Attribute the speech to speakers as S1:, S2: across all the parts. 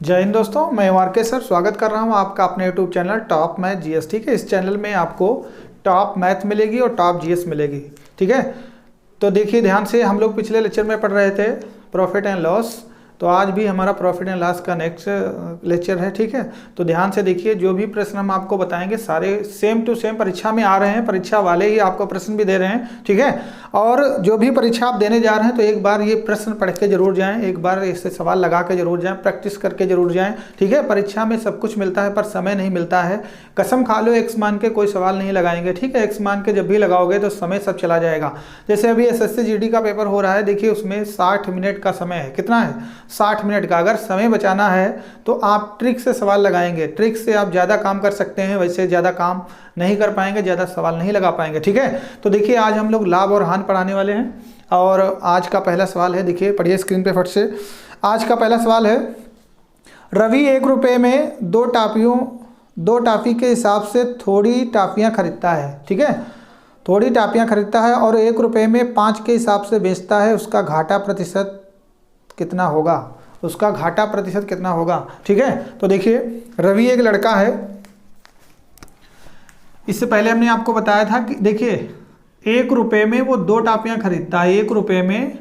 S1: जय हिंद दोस्तों, मैं आर.के. सर स्वागत कर रहा हूं आपका अपने YouTube channel top math GS. ठीक है, इस चैनल में आपको टॉप मैथ मिलेगी और टॉप जीएस मिलेगी। ठीक है, तो देखिए ध्यान से, हम लोग पिछले लेक्चर में पढ़ रहे थे प्रॉफिट एंड लॉस, तो आज भी हमारा प्रॉफिट एंड लॉस का नेक्स्ट लेक्चर है। ठीक है, तो ध्यान से देखिए, जो भी प्रश्न हम आपको बताएंगे सारे सेम टू सेम परीक्षा में आ रहे हैं, परीक्षा वाले ही आपको प्रश्न भी दे रहे हैं। ठीक है, और जो भी परीक्षा आप देने जा रहे हैं तो एक बार ये प्रश्न पढ़ के जरूर जाएं, एक बार इससे सवाल लगा के जरूर जाएं, प्रैक्टिस करके जरूर जाएं। ठीक है, परीक्षा में सब कुछ मिलता है पर समय नहीं मिलता है। कसम खा लो एक्स मान के कोई सवाल नहीं लगाएंगे। ठीक है, एक्स मान के जब भी लगाओगे तो समय सब चला जाएगा। जैसे अभी एसएससी जीडी का पेपर हो रहा है, देखिए उसमें 60 मिनट का समय है। कितना है? 60 मिनट का। अगर समय बचाना है तो आप ट्रिक से सवाल लगाएंगे, ट्रिक से आप ज़्यादा काम कर सकते हैं, वैसे ज़्यादा काम नहीं कर पाएंगे, ज़्यादा सवाल नहीं लगा पाएंगे। ठीक है, तो देखिए आज हम लोग लाभ और हानि पढ़ाने वाले हैं और आज का पहला सवाल है, देखिए पढ़िए स्क्रीन पे फट से। आज का पहला सवाल है, रवि 1 रुपये में दो टाफ़ी के हिसाब से थोड़ी टाफ़ियाँ खरीदता है। ठीक है, थोड़ी टाफ़ियाँ खरीदता है और 1 रुपये में 5 के हिसाब से बेचता है, उसका घाटा प्रतिशत कितना होगा? उसका घाटा प्रतिशत कितना होगा? ठीक है, तो देखिए रवि एक लड़का है। इससे पहले हमने आपको बताया था कि देखिए 1 रुपये में वो 2 टाफियां खरीदता है, 1 रुपये में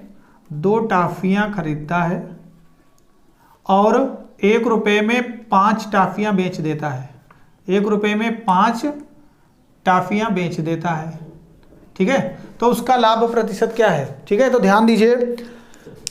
S1: 2 टाफियां खरीदता है और 1 रुपये में 5 टाफियां बेच देता है। 1 रुपये में 5 टाफियां बेच देता है। ठीक है, तो उसका लाभ प्रतिशत क्या है? ठीक है, तो ध्यान दीजिए,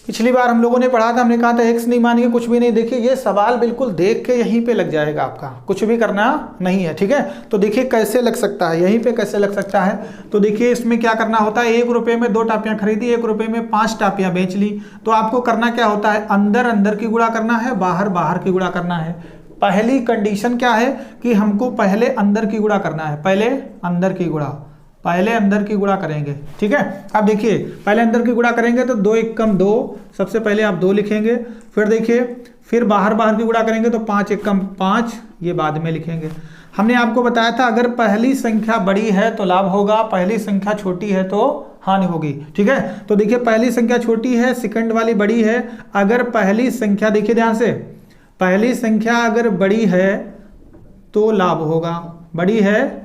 S1: पिछली बार हम लोगों ने पढ़ा था, हमने कहा था एक्स नहीं मानेंगे कुछ भी नहीं। देखिए ये सवाल बिल्कुल देख के यहीं पे लग जाएगा, आपका कुछ भी करना नहीं है। ठीक है, तो देखिए कैसे लग सकता है, यहीं पे कैसे लग सकता है। तो देखिए इसमें क्या करना होता है, 1 रुपये में 2 टाफियां खरीदी, 1 रुपये में 5 टाफियां बेच ली। तो आपको करना क्या होता है, अंदर अंदर की गुणा करना है, बाहर बाहर की गुणा करना है। पहली कंडीशन क्या है कि हमको पहले अंदर की गुणा करना है, पहले अंदर की गुणा करेंगे। ठीक है, अब देखिए पहले अंदर की गुणा करेंगे तो 2 1 कम 2, सबसे पहले आप 2 लिखेंगे। फिर देखिए फिर बाहर बाहर की गुणा करेंगे तो 5 1 कम 5, ये बाद में लिखेंगे। हमने आपको बताया था अगर पहली संख्या बड़ी है तो लाभ होगा, पहली संख्या छोटी है तो हानि होगी। ठीक है, तो देखिए पहली संख्या छोटी है, सेकंड वाली बड़ी है। अगर पहली संख्या, देखिए ध्यान से, पहली संख्या अगर बड़ी है तो लाभ होगा, बड़ी है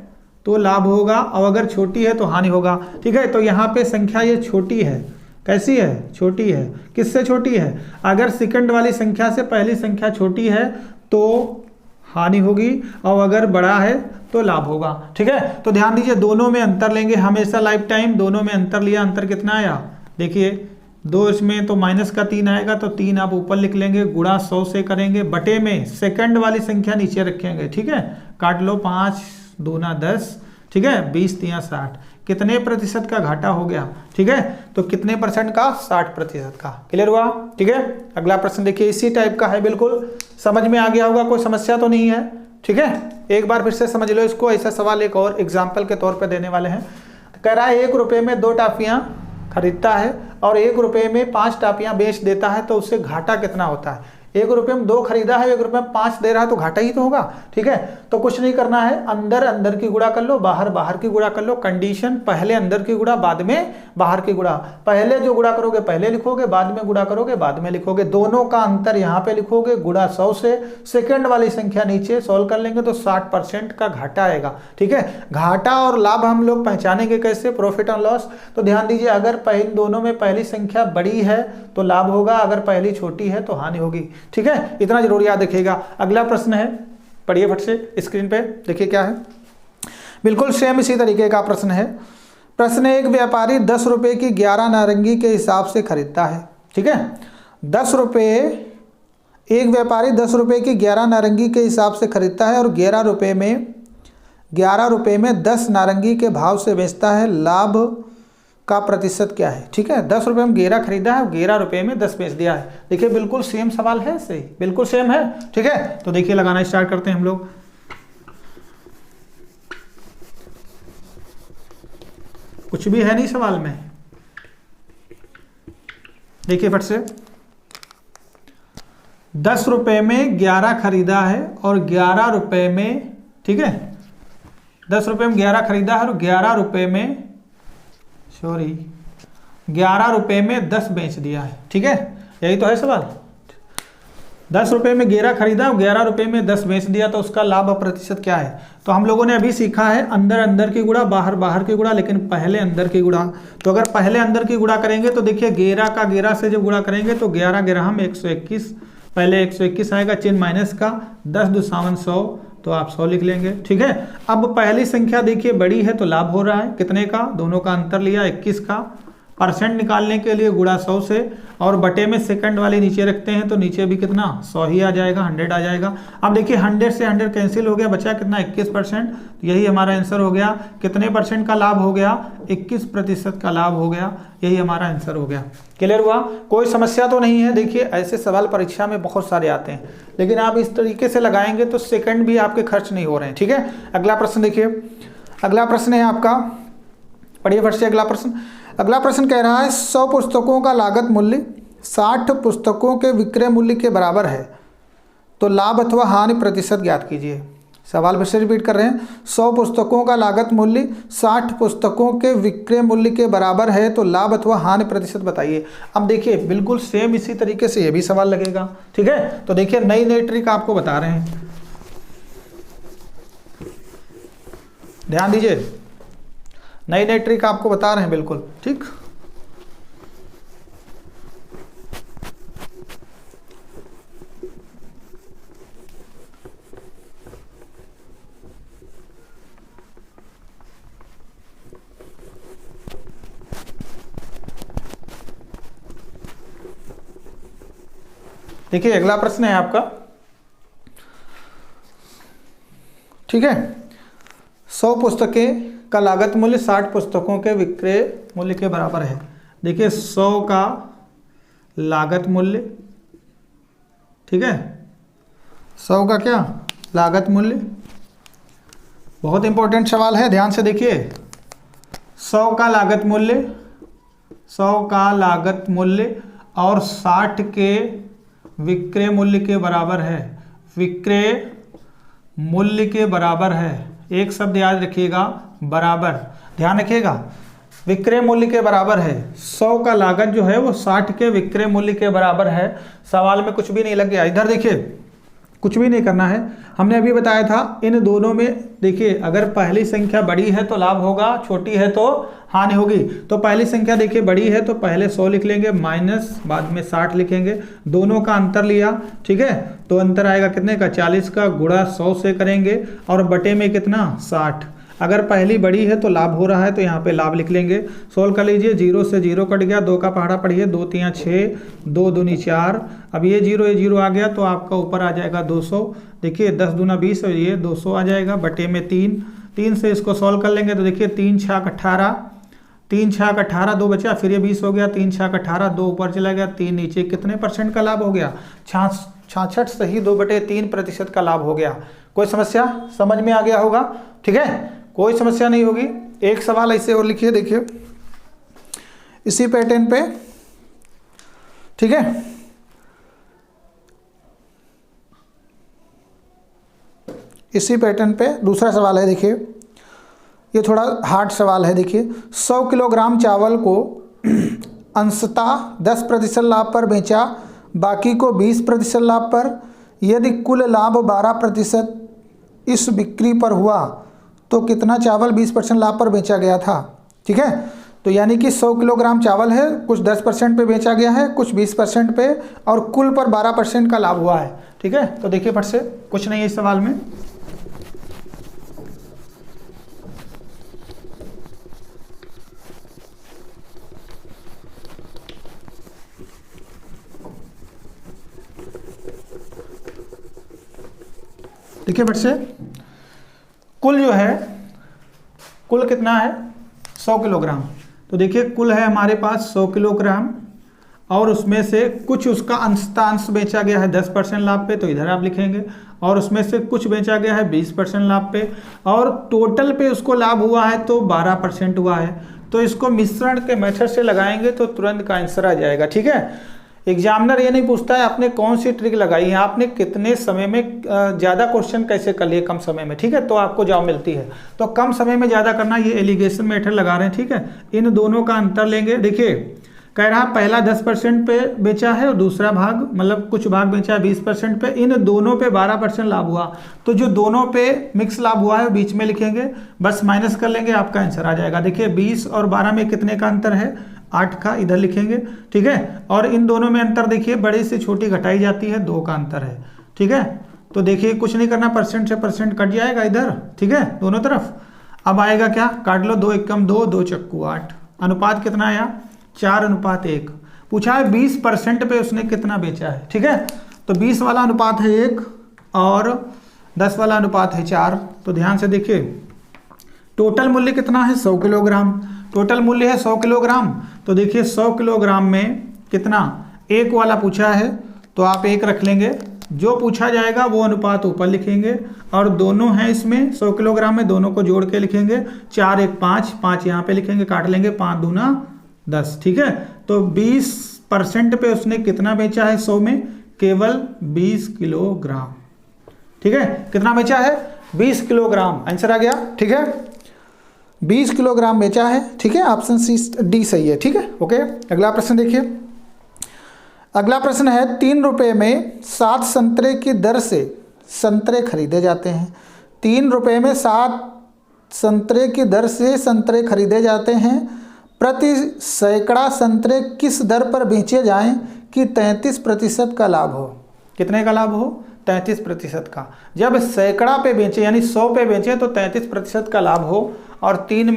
S1: तो लाभ होगा, और अगर छोटी है तो हानि होगा। ठीक है, तो यहाँ पे संख्या ये छोटी है। कैसी है? छोटी है। किससे छोटी है? अगर सेकंड वाली संख्या से पहली संख्या छोटी है तो हानि होगी, और अगर बड़ा है तो लाभ होगा। ठीक है, तो ध्यान दीजिए, दोनों में अंतर लेंगे हमेशा, लाइफ टाइम दोनों में अंतर लिया। अंतर कितना आया? देखिए 2 इसमें तो माइनस का 3 आएगा, तो 3 आप ऊपर लिख लेंगे, गुणा 100 से करेंगे, बटे में सेकंड वाली संख्या नीचे रखेंगे। ठीक है, काट लो, 5 दूना 10, ठीक है, 20 तिया 60, कितने प्रतिशत का घाटा हो गया? ठीक है, तो कितने परसेंट का? 60% का। क्लियर हुआ? ठीक है, अगला प्रश्न देखिए, इसी टाइप का है, बिल्कुल समझ में आ गया होगा, कोई समस्या तो नहीं है। ठीक है, एक बार फिर से समझ लो इसको। ऐसा सवाल एक और एग्जाम्पल के तौर पर देने वाले हैं। कह रहा है 1 रुपये में 2 टाफियां खरीदता है और 1 रुपये में 5 टाफियां बेच देता है, तो उससे घाटा कितना होता है? 1 रुपये में 2 खरीदा है, 1 रुपये में 5 दे रहा है, तो घाटा ही तो होगा। ठीक है, तो कुछ नहीं करना है, अंदर अंदर की गुणा कर लो, बाहर बाहर की गुणा कर लो। कंडीशन पहले अंदर की गुणा, बाद में बाहर की गुणा। पहले जो गुणा करोगे पहले लिखोगे, बाद में गुणा करोगे बाद में लिखोगे। दोनों का अंतर यहाँ पे लिखोगे, गुणा 100 से, सेकंड वाली संख्या नीचे, सॉल्व कर लेंगे तो 60% का घाटा आएगा। ठीक है, घाटा और लाभ हम लोग पहचानेंगे कैसे? Profit and loss. तो ध्यान दीजिए, अगर दोनों में पहली संख्या बड़ी है तो लाभ होगा, अगर पहली छोटी है तो हानि होगी। ठीक है, इतना जरूर याद रखिएगा। अगला प्रश्न है, पढ़िए फट से स्क्रीन पे, देखिए क्या है, बिल्कुल सेम इसी तरीके का प्रश्न है। प्रश्न, एक व्यापारी 10 रुपये की 11 नारंगी के हिसाब से खरीदता है। ठीक है, 10 रुपये, एक व्यापारी 10 रुपये की 11 नारंगी के हिसाब से खरीदता है और 11 रुपये में 10 नारंगी के भाव से बेचता है, लाभ का प्रतिशत क्या है? ठीक है, 10 रुपये में 11 खरीदा है और 11 रुपये में 10 बेच दिया है। देखिए बिल्कुल सेम सवाल है, सही बिल्कुल सेम है। ठीक है, तो देखिए लगाना स्टार्ट करते हैं हम लोग। कुछ भी है नहीं सवाल में, देखिए फट से, 10 रुपये में 11 खरीदा है और 11 रुपये में, ठीक है, 10 रुपये में 11 खरीदा है और 11 रुपये में 11 रुपये में 10 बेच दिया है। ठीक है, यही तो है सवाल। 10 रुपये में 11 खरीदा, 11 रुपये में 10 बेच दिया, तो उसका लाभ प्रतिशत क्या है? तो हम लोगों ने अभी सीखा है अंदर अंदर की गुणा, बाहर बाहर की गुणा, लेकिन पहले अंदर की गुणा। तो अगर पहले अंदर की गुणा करेंगे तो देखिए 11 का 11 से जब गुणा करेंगे तो 11 11 में 121, पहले 121 आएगा, चिन्ह माइनस का, 10 दूसावन 100, तो आप 100 लिख लेंगे। ठीक है, अब पहली संख्या देखिए बड़ी है तो लाभ हो रहा है, कितने का? दोनों का अंतर लिया 21 का, परसेंट निकालने के लिए गुणा 100 से, और बटे में सेकंड वाली नीचे रखते हैं तो नीचे भी कितना 100 ही आ जाएगा, 100 आ जाएगा। अब देखिए 100 से 100 कैंसिल हो गया, बचा कितना 21%, तो यही हमारा आंसर हो गया। कितने परसेंट का लाभ हो गया? 21% का लाभ हो गया, यही हमारा आंसर हो गया। क्लियर हुआ? कोई समस्या तो नहीं है? देखिए ऐसे सवाल परीक्षा में बहुत सारे आते हैं, लेकिन आप इस तरीके से लगाएंगे तो सेकंड भी आपके खर्च नहीं हो रहे हैं। ठीक है, अगला प्रश्न देखिए, अगला प्रश्न है आपका, पढ़िए फट से अगला प्रश्न। अगला प्रश्न कह रहा है 100 पुस्तकों का लागत मूल्य 60 पुस्तकों के विक्रय मूल्य के बराबर है, तो लाभ अथवा हानि प्रतिशत ज्ञात कीजिए। सवाल फिर से रिपीट कर रहे हैं, 100 पुस्तकों का लागत मूल्य 60 पुस्तकों के विक्रय मूल्य के बराबर है, तो लाभ अथवा हानि प्रतिशत बताइए। अब देखिए बिल्कुल सेम इसी तरीके से ये भी सवाल लगेगा। ठीक है, तो देखिए नई नई ट्रिक आपको बता रहे हैं, ध्यान दीजिए, नई नई ट्रिक आपको बता रहे हैं बिल्कुल। ठीक, देखिए अगला प्रश्न है आपका। ठीक है, 100 पुस्तकें का लागत मूल्य 60 पुस्तकों के विक्रय मूल्य के बराबर है। देखिए 100 का लागत मूल्य, ठीक है, 100 का क्या लागत मूल्य, बहुत इंपॉर्टेंट सवाल है, ध्यान से देखिए। 100 का लागत मूल्य, 100 का लागत मूल्य और 60 के विक्रय मूल्य के बराबर है, विक्रय मूल्य के बराबर है। एक शब्द याद रखिएगा, बराबर, ध्यान रखिएगा, विक्रय मूल्य के बराबर है। 100 का लागत जो है वो 60 के विक्रय मूल्य के बराबर है। सवाल में कुछ भी नहीं लग गया, इधर देखिए कुछ भी नहीं करना है। हमने अभी बताया था इन दोनों में, देखिए अगर पहली संख्या बड़ी है तो लाभ होगा, छोटी है तो हानि होगी। तो पहली संख्या देखिए बड़ी है तो पहले 100 लिख लेंगे, माइनस बाद में 60 लिखेंगे, दोनों का अंतर लिया। ठीक है, तो अंतर आएगा कितने का? 40 का, गुणा 100 से करेंगे और बटे में कितना 60। अगर पहली बड़ी है तो लाभ हो रहा है तो यहाँ पे लाभ लिख लेंगे। सोल्व कर लीजिए, 0 से 0 कट गया, 2 का पहाड़ा पढ़िए, 2 3 6, 2 दूनी 4। अब ये 0 आ गया तो आपका ऊपर आ जाएगा 200। देखिए 10 दूना 20 और ये 200 आ जाएगा, बटे में 3 से इसको सॉल्व कर लेंगे तो देखिए 3 6 18, 3 6 18, 2 बचा, फिर ये 20 हो गया, 3 6 18, 2 ऊपर चला गया, 3 नीचे, कितने परसेंट का लाभ हो गया? 66 सही 2/3% का लाभ हो गया। कोई समस्या समझ में आ गया होगा? ठीक है, कोई समस्या नहीं होगी। एक सवाल ऐसे और लिखिए, देखिए इसी पैटर्न पे, ठीक है, इसी पैटर्न पे दूसरा सवाल है। देखिए ये थोड़ा हार्ड सवाल है। देखिए 100 किलोग्राम चावल को अंशतः 10% लाभ पर बेचा, बाकी को 20% लाभ पर। यदि कुल लाभ 12% इस बिक्री पर हुआ तो कितना चावल 20% लाभ पर बेचा गया था? ठीक है, तो यानी कि 100 किलोग्राम चावल है, कुछ 10% पे बेचा गया है, कुछ 20% पे, और कुल पर 12% का लाभ हुआ है। ठीक है, तो देखिए फट से, कुछ नहीं है इस सवाल में। देखिए फट से, कुल जो है, कुल कितना है? 100 किलोग्राम। तो देखिए कुल है हमारे पास 100 किलोग्राम और उसमें से कुछ उसका अंशतांश बेचा गया है 10% लाभ पे, तो इधर आप लिखेंगे, और उसमें से कुछ बेचा गया है 20% लाभ पे, और टोटल पे उसको लाभ हुआ है तो 12% हुआ है। तो इसको मिश्रण के मेथड से लगाएंगे तो तुरंत का आंसर आ जाएगा। ठीक है, एग्जामिनर ये नहीं पूछता है आपने कौन सी ट्रिक लगाई है, आपने कितने समय में ज़्यादा क्वेश्चन कैसे कर लिए कम समय में। ठीक है, तो आपको जॉब मिलती है, तो कम समय में ज़्यादा करना, ये एलिगेशन मेथड लगा रहे हैं। ठीक है, इन दोनों का अंतर लेंगे। देखिए कह रहा पहला 10% पे बेचा है और दूसरा भाग मतलब कुछ भाग बेचा है 20% पे, इन दोनों पे 12% लाभ हुआ। तो जो दोनों पे मिक्स लाभ हुआ है बीच में लिखेंगे, बस माइनस कर लेंगे, आपका आंसर आ जाएगा। देखिए 20 और 12 में कितने का अंतर है, 8 का, इधर लिखेंगे, ठीक है। और इन दोनों में अंतर देखिए बड़ी से छोटी घटाई जाती है, 2 का अंतर है, ठीक है। तो देखिए कुछ नहीं करना, परसेंट से परसेंट कट जाएगा इधर, ठीक है, दोनों तरफ। अब आएगा क्या, काट लो, 2 एकम 2, 2 चक्कू 8, अनुपात कितना आया 4:1। पूछा है 20% पे उसने कितना बेचा है, ठीक है। तो 20 वाला अनुपात है 1 और 10 वाला अनुपात है 4। तो ध्यान से देखिए टोटल मूल्य कितना है 100 किलोग्राम, टोटल मूल्य है 100 किलोग्राम। तो देखिए 100 किलोग्राम में कितना, 1 वाला पूछा है तो आप 1 रख लेंगे, जो पूछा जाएगा वो अनुपात ऊपर लिखेंगे, और दोनों हैं इसमें 100 किलोग्राम में, दोनों को जोड़ के लिखेंगे, 4 1 5, 5 यहाँ पे लिखेंगे, काट लेंगे, 5 दूना 10, ठीक है। तो 20% पे उसने कितना बेचा है 100 में, केवल 20 किलोग्राम, ठीक है। कितना बेचा है 20 किलोग्राम, आंसर आ गया, ठीक है। 20 किलोग्राम बेचा है, ठीक है, ऑप्शन सी डी सही है, ठीक है, ओके। अगला प्रश्न देखिए, अगला प्रश्न है 3 रुपये में 7 संतरे की दर से संतरे खरीदे जाते हैं। 3 रुपये में 7 संतरे की दर से संतरे खरीदे जाते हैं, प्रति सैकड़ा संतरे किस दर पर बेचे जाएं कि 33% का लाभ हो। कितने का लाभ हो, 33% का। जब सैकड़ा पे बेचे यानी 100 पे बेचे तो 33% का लाभ हो, और 3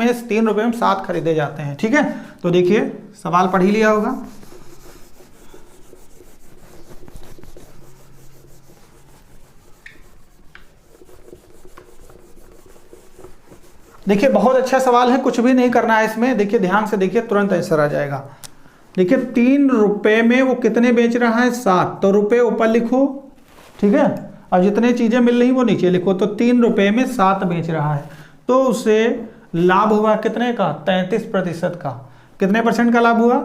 S1: रुपये में 7 खरीदे जाते हैं, ठीक है। तो देखिए सवाल पढ़ ही लिया होगा, देखिए बहुत अच्छा सवाल है, कुछ भी नहीं करना है इसमें। देखिए ध्यान से देखिए, तुरंत आंसर आ जाएगा। देखिए 3 रुपये में वो कितने बेच रहा है 7, तो रुपये ऊपर लिखो, ठीक है, और जितने चीजें मिल रही वो नीचे लिखो। तो 3 रुपये में 7 बेच रहा है तो उसे लाभ हुआ कितने का, 33% का। कितने परसेंट का लाभ हुआ,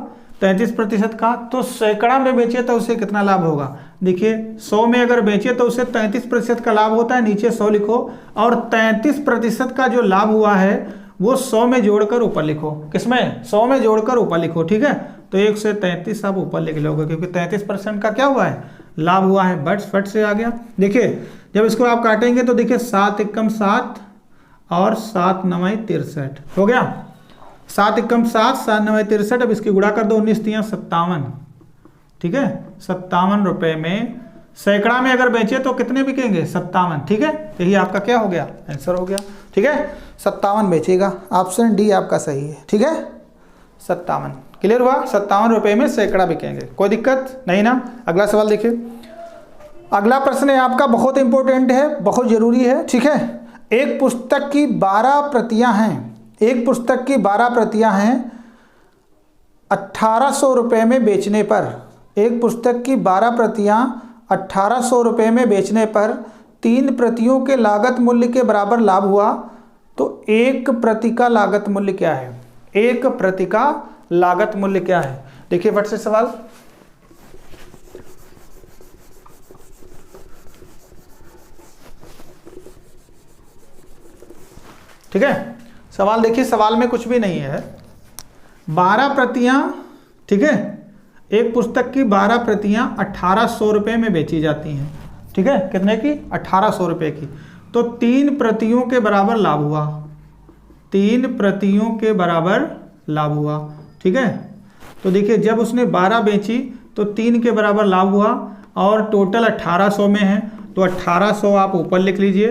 S1: 33% का। तो सैकड़ा में बेचे तो उसे कितना लाभ होगा, देखिए 100 में अगर बेचे तो उसे 33% का लाभ होता है, नीचे 100 लिखो, और 33% का जो लाभ हुआ है वो 100 में जोड़कर ऊपर लिखो। किसमें, 100 में जोड़कर ऊपर लिखो, ठीक है। तो 1 से 33 आप ऊपर लिख लोगे, क्योंकि 33% का क्या हुआ है, लाभ हुआ है, बट फट से आ गया। देखिए जब इसको आप काटेंगे तो देखिए 7 एकम 7 और 7 9 63 हो गया, 7 एकम 7, 7 9 63। अब इसकी गुणा कर दो, 19 3 57, ठीक है। 57 रुपये में सैकड़ा में अगर बेचे तो कितने बिकेंगे, 57, ठीक है। यही आपका क्या हो गया, आंसर हो गया, ठीक है। 57 बेचेगा, ऑप्शन डी आपका सही है, ठीक है। 57 क्लियर हुआ, 57 रुपये में सैकड़ा बिकेंगे, कोई दिक्कत नहीं ना। अगला सवाल देखिए, अगला प्रश्न है आपका, बहुत इंपॉर्टेंट है, बहुत जरूरी है, ठीक है। एक पुस्तक की 12 प्रतियां हैं, एक पुस्तक की 12 प्रतियां हैं 1800 रुपये में बेचने पर, एक पुस्तक की 12 प्रतियां 1800 रुपये में बेचने पर 3 प्रतियों के लागत मूल्य के बराबर लाभ हुआ, तो 1 प्रति का लागत मूल्य क्या है, 1 प्रति का लागत मूल्य क्या है। देखिए फट से सवाल, ठीक है। सवाल देखिए, सवाल में कुछ भी नहीं है, 12 प्रतियां, ठीक है। एक पुस्तक की 12 प्रतियां 1800 रुपये में बेची जाती हैं, ठीक है। कितने की, 1800 रुपये की। तो 3 प्रतियों के बराबर लाभ हुआ, 3 प्रतियों के बराबर लाभ हुआ, ठीक है। तो देखिए जब उसने 12 बेची तो 3 के बराबर लाभ हुआ, और टोटल 1800 में है, तो 1800 आप ऊपर लिख लीजिए।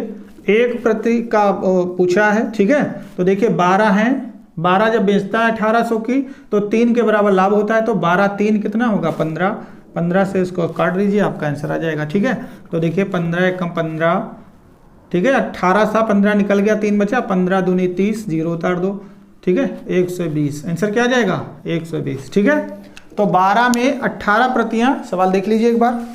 S1: 1 प्रति का पूछा है, ठीक है। तो देखिए 12 हैं, 12 जब बेचता है 1800 की तो 3 के बराबर लाभ होता है, तो 12 3 कितना होगा, 15, 15 से इसको काट दीजिए, आपका आंसर आ जाएगा, ठीक है। तो देखिए 15 एकम 15, ठीक है, 18 सा 15 निकल गया, 3 बचा, 15 दूनी 30, 0 उतार दो, ठीक है, 120। आंसर क्या आ जाएगा, 120, ठीक है। तो 12 में 18 प्रतियां, सवाल देख लीजिए एक बार,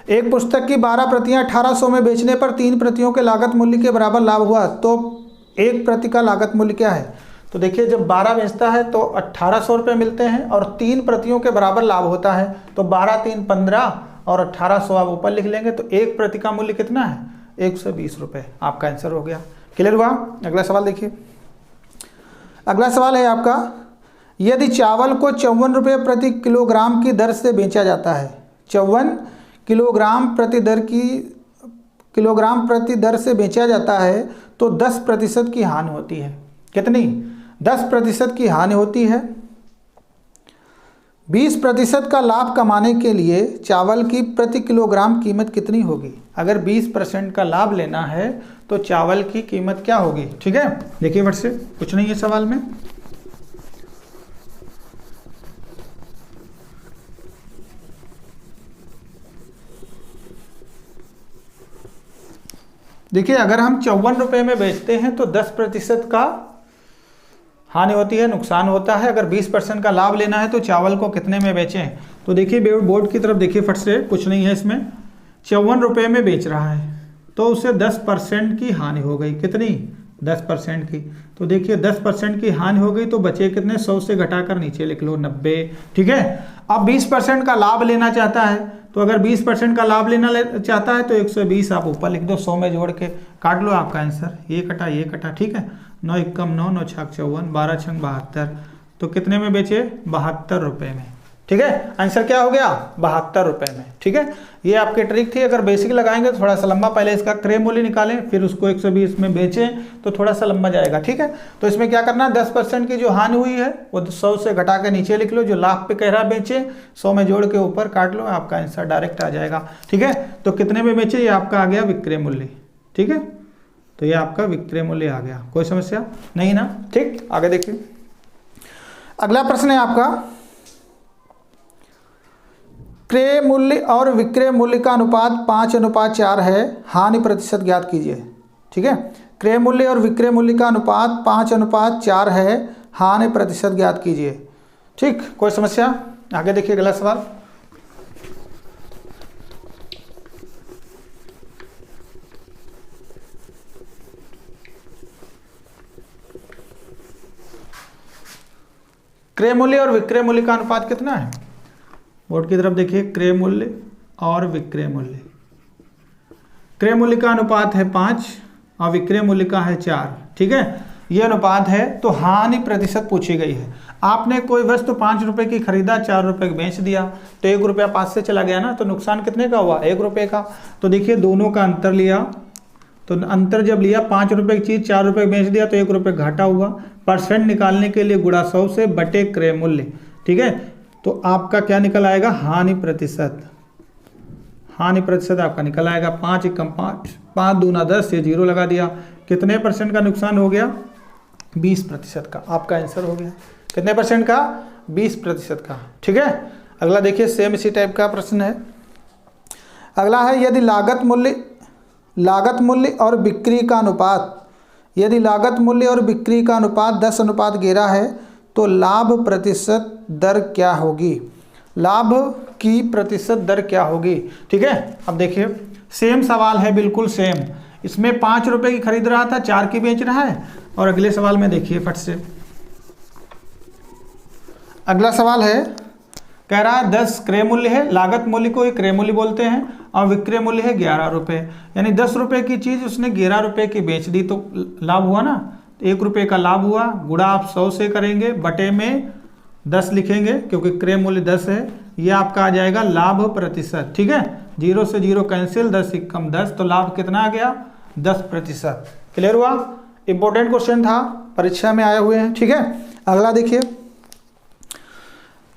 S1: एक पुस्तक की 12 प्रतियां 1800 में बेचने पर 3 प्रतियों के लागत मूल्य के बराबर लाभ हुआ, तो 1 प्रति का लागत मूल्य क्या है। तो देखिए जब 12 बेचता है तो 1800 रुपये मिलते हैं, और 3 प्रतियों के बराबर लाभ होता है, तो 12 3 15 और 1800 आप ऊपर लिख लेंगे, तो 1 प्रति का मूल्य कितना है, 120 रुपये, आपका आंसर हो गया। क्लियर हुआ। अगला सवाल देखिए, अगला सवाल है आपका, यदि चावल को 54 रुपये प्रति किलोग्राम की दर से बेचा जाता है, 54 किलोग्राम प्रति दर से बेचा जाता है, तो 10% की हानि होती है। कितनी? 10% की हानि होती है। 20% का लाभ कमाने के लिए चावल की प्रति किलोग्राम कीमत कितनी होगी? अगर 20% का लाभ लेना है तो चावल की कीमत क्या होगी? ठीक है, देखिए फट से, कुछ नहीं है सवाल में। देखिए अगर हम 54 रुपये में बेचते हैं तो 10% का हानि होती है, नुकसान होता है। अगर 20% का लाभ लेना है तो चावल को कितने में बेचें? तो देखिए बोर्ड की तरफ देखिए फट से, कुछ नहीं है इसमें। 54 रुपये में बेच रहा है तो उसे 10% की हानि हो गई। कितनी? 10% की। तो देखिए 10% की हानि हो गई तो बचे कितने? 100 से घटाकर नीचे लिख लो 90। ठीक है, अब 20% का लाभ लेना चाहता है, तो अगर 20% का लाभ लेना चाहता है तो 120 आप ऊपर लिख दो, 100 में जोड़ के काट लो आपका आंसर। ये कटा। ठीक है, 9 एकम 9, 9 छक 54, 12 छंग 72। तो कितने में बेचे? 72 रुपये में। ठीक है, आंसर क्या हो गया? 72 रुपये में। ठीक है, ये आपकी ट्रिक थी। अगर बेसिक लगाएंगे तो थोड़ा सा लंबा, पहले इसका क्रय मूल्य निकालें फिर उसको 120 में बेचें तो थोड़ा सा लंबा जाएगा। ठीक है, तो इसमें क्या करना है, 10% की जो हानि हुई है वो 100 से घटा के नीचे लिख लो, जो लाभ पे कह रहा बेचे 100 में जोड़ के ऊपर काट लो, आपका आंसर डायरेक्ट आ जाएगा। ठीक है, तो कितने में बेचे? ये आपका आ गया विक्रय मूल्य। ठीक है, तो ये आपका विक्रय मूल्य आ गया। कोई समस्या नहीं ना? ठीक, आगे देखिए। अगला प्रश्न है आपका, क्रय मूल्य और विक्रय मूल्य का अनुपात 5:4 है, हानि प्रतिशत ज्ञात कीजिए। ठीक है, क्रय मूल्य और विक्रय मूल्य का अनुपात 5:4 है, हानि प्रतिशत ज्ञात कीजिए। ठीक, कोई समस्या? आगे देखिए अगला सवाल। क्रय मूल्य और विक्रय मूल्य का अनुपात कितना है? बोर्ड की तरफ देखिए, क्रय मूल्य और विक्रय मूल्य। क्रय मूल्य का अनुपात है 5 और विक्रय मूल्य का है 4। ठीक है, ये अनुपात है। तो हानि प्रतिशत पूछी गई है। आपने कोई वस्तु 5 रुपए की खरीदा, 4 रुपए की बेच दिया, तो 1 रुपया 5 से चला गया ना, तो नुकसान कितने का हुआ? 1 रुपये का। तो देखिए दोनों का अंतर लिया, तो अंतर जब लिया 5 रुपये की चीज़ 4 रुपये बेच दिया तो 1 रुपये घाटा हुआ। परसेंट निकालने के लिए गुणा 100 से बटे क्रय मूल्य। ठीक है, तो आपका क्या निकल आएगा? हानि प्रतिशत। हानि प्रतिशत आपका निकल आएगा 5 एकम 5, 5 दूना 10, ये 0 लगा दिया। कितने % का नुकसान हो गया? 20% का। आपका आंसर हो गया कितने % का? 20% का। ठीक है, अगला देखिए, सेम इसी टाइप का प्रश्न है। अगला है, यदि लागत मूल्य और बिक्री का अनुपात, यदि लागत मूल्य और बिक्री का अनुपात 10:11 है तो लाभ प्रतिशत दर क्या होगी? लाभ की प्रतिशत दर क्या होगी? ठीक है, अब देखिए सेम सवाल है, बिल्कुल सेम। इसमें 5 रुपए की खरीद रहा था, 4 की बेच रहा है। और अगले सवाल में देखिए फट से, अगला सवाल है, कह रहा है 10 क्रय मूल्य है, लागत मूल्य को ही क्रय मूल्य बोलते हैं, और विक्रय मूल्य है 11 रुपये। यानी 10 रुपये की चीज़ उसने 11 रुपये की बेच दी, तो लाभ हुआ ना, 1 रुपये का लाभ हुआ। गुणा आप 100 से करेंगे, बटे में 10 लिखेंगे क्योंकि क्रय मूल्य 10 है। ये आपका आ जाएगा लाभ प्रतिशत। ठीक है, 0 से 0 कैंसिल, 10 एकम 10, तो लाभ कितना आ गया? 10%। क्लियर हुआ? इंपॉर्टेंट क्वेश्चन था, परीक्षा में आए हुए हैं। ठीक है, अगला देखिए।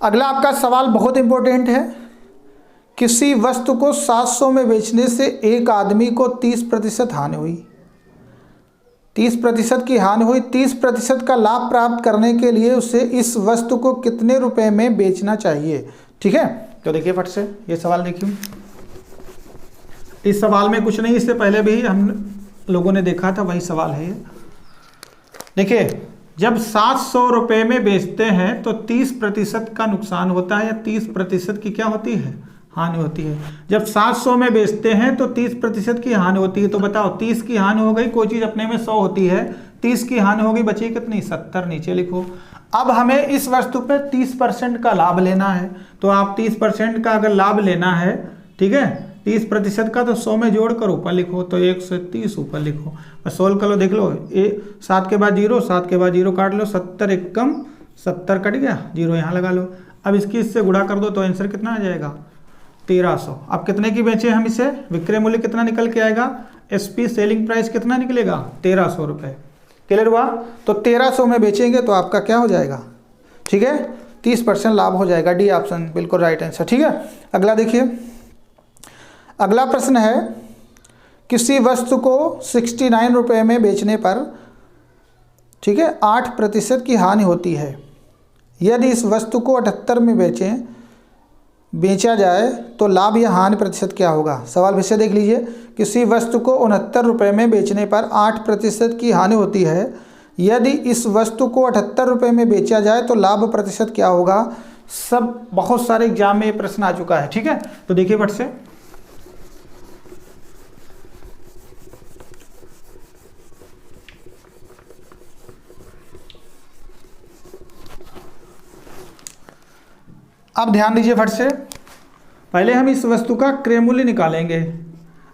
S1: अगला आपका सवाल बहुत इंपॉर्टेंट है। किसी वस्तु को 700 में बेचने से एक आदमी को 30% हानि हुई। 30% की हानि हुई। 30% का लाभ प्राप्त करने के लिए उसे इस वस्तु को कितने रुपए में बेचना चाहिए? ठीक है, तो देखिए फट से ये सवाल देखिए। इस सवाल में कुछ नहीं, इससे पहले भी हम लोगों ने देखा था, वही सवाल है ये। देखिए, जब 700 रुपये में बेचते हैं तो 30% का नुकसान होता है, या 30% की क्या होती है? हानि होती है। जब 700 में बेचते हैं तो 30% की हानि होती है। तो बताओ, 30 की हानि हो गई, कोई चीज़ अपने में 100 होती है, 30 की हानि हो गई, बची कितनी? 70। नीचे लिखो। अब हमें इस वस्तु पे 30% का लाभ लेना है, तो आप 30% का अगर लाभ लेना है, ठीक है, 30% का, तो 100 में जोड़कर ऊपर लिखो, तो 130 ऊपर लिखो। बस सोल्व कर लो, देख लो। 7 के बाद 0, 7 के बाद 0 काट लो, 70 एकम 70 कट गया, 0 यहाँ लगा लो। अब इसकी इससे गुणा कर दो तो आंसर कितना आ जाएगा 1300। अब कितने की बेचे हम इसे, विक्रय मूल्य कितना निकल के आएगा, एसपी सेलिंग प्राइस कितना निकलेगा 1300 रुपये। क्लियर हुआ। तो 1300 में बेचेंगे तो आपका क्या हो जाएगा, ठीक है 30% लाभ हो जाएगा। डी ऑप्शन बिल्कुल राइट आंसर। ठीक है, अगला देखिए, अगला प्रश्न है किसी वस्तु को 69 रुपये में बेचने पर, ठीक है, 8% की हानि होती है। यदि इस वस्तु को 78 में बेचा जाए तो लाभ या हानि प्रतिशत क्या होगा। सवाल फिर से देख लीजिए, किसी वस्तु को 69 रुपये में बेचने पर 8% की हानि होती है। यदि इस वस्तु को 78 रुपये में बेचा जाए तो लाभ प्रतिशत क्या होगा। सब बहुत सारे एग्जाम में ये प्रश्न आ चुका है। ठीक है, तो देखिए फट से, अब ध्यान दीजिए फट से, पहले हम इस वस्तु का क्रय मूल्य निकालेंगे।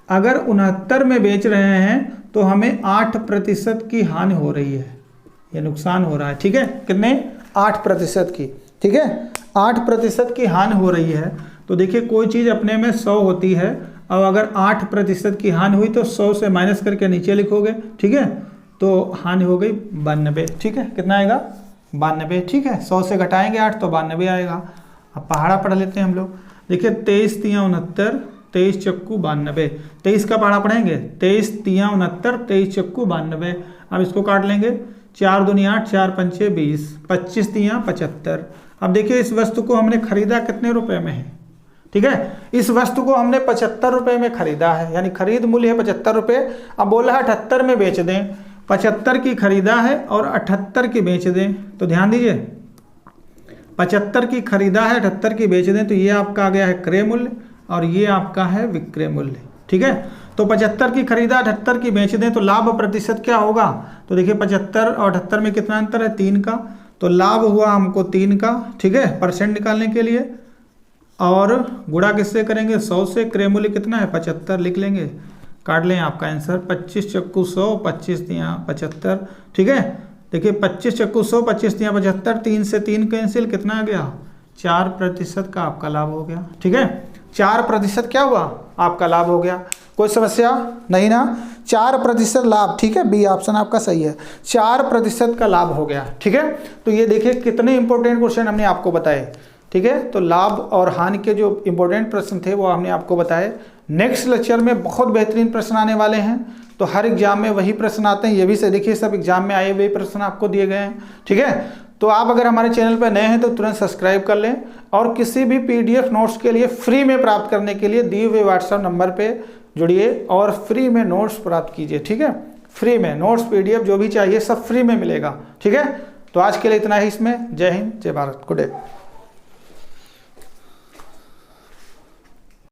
S1: अगर 69 में बेच रहे हैं तो हमें 8% की हानि हो रही है, ये नुकसान हो रहा है। ठीक है, कितने 8% की, ठीक है 8% की हानि हो रही है। तो देखिए कोई चीज़ अपने में 100 होती है, और अगर 8% की हानि हुई तो 100 से माइनस करके नीचे लिखोगे। ठीक है, तो हानि हो गई 92। ठीक है, कितना आएगा 92। ठीक है, 100 से घटाएंगे 8 तो 92 आएगा। अब पहाड़ा पढ़ लेते हैं हम लोग। देखिए 23 तियाँ 69, 23 चक्कू 92। 23 का पहाड़ा पढ़ेंगे, 23 तियाँ 69, 23 चक्कू 92। अब इसको काट लेंगे, 4 दूनी 8, 4 पंचे 20, 25 तियाँ 75। अब देखिए इस वस्तु को हमने खरीदा कितने रुपए में है। ठीक है, इस वस्तु को हमने 75 रुपये में खरीदा है, यानी खरीद मूल्य है 75 रुपये। अब बोला है 78 में बेच दें, 75 की खरीदा है और 78 की बेच दें। तो ध्यान दीजिए, 75 की खरीदा है, 78 की बेच दें, तो ये आपका आ गया है क्रय मूल्य और ये आपका है विक्रय मूल्य। ठीक है, तो 75 की खरीदा, 78 की बेच दें, तो लाभ प्रतिशत क्या होगा। तो देखिए 75 और 78 में कितना अंतर है, 3 का, तो लाभ हुआ हमको 3 का। ठीक है, परसेंट निकालने के लिए, और गुणा किससे करेंगे 100 से। क्रय मूल्य कितना है 75 लिख लेंगे, काट लें आपका आंसर 25 चक्कू 100, 25 तियाँ 75। ठीक है, देखिए 25 चक्कू 100, 25 तियाँ 75, 3 से 3 कैंसिल, कितना आ गया 4% का आपका लाभ हो गया। ठीक है, 4% क्या हुआ आपका लाभ हो गया। कोई समस्या नहीं ना, 4% लाभ। ठीक है, बी ऑप्शन आपका सही है, 4% का लाभ हो गया। ठीक है, तो ये देखिए कितने इंपॉर्टेंट क्वेश्चन हमने आपको बताए। ठीक है, तो लाभ और हानि के जो इंपॉर्टेंट प्रश्न थे वो हमने आपको बताए। नेक्स्ट लेक्चर में बहुत बेहतरीन प्रश्न आने वाले हैं, तो हर एग्जाम में वही प्रश्न आते हैं, ये भी से देखिए सब एग्जाम में आए हुए प्रश्न आपको दिए गए हैं। ठीक है, तो आप अगर हमारे चैनल पर नए हैं तो तुरंत सब्सक्राइब कर लें, और किसी भी PDF नोट्स के लिए फ्री में प्राप्त करने के लिए दिए हुए व्हाट्सएप नंबर पे जुड़िए और फ्री में नोट्स प्राप्त कीजिए। ठीक है, फ्री में नोट्स PDF जो भी चाहिए सब फ्री में मिलेगा। ठीक है, तो आज के लिए इतना ही इसमें। जय हिंद, जय भारत, गुड डे।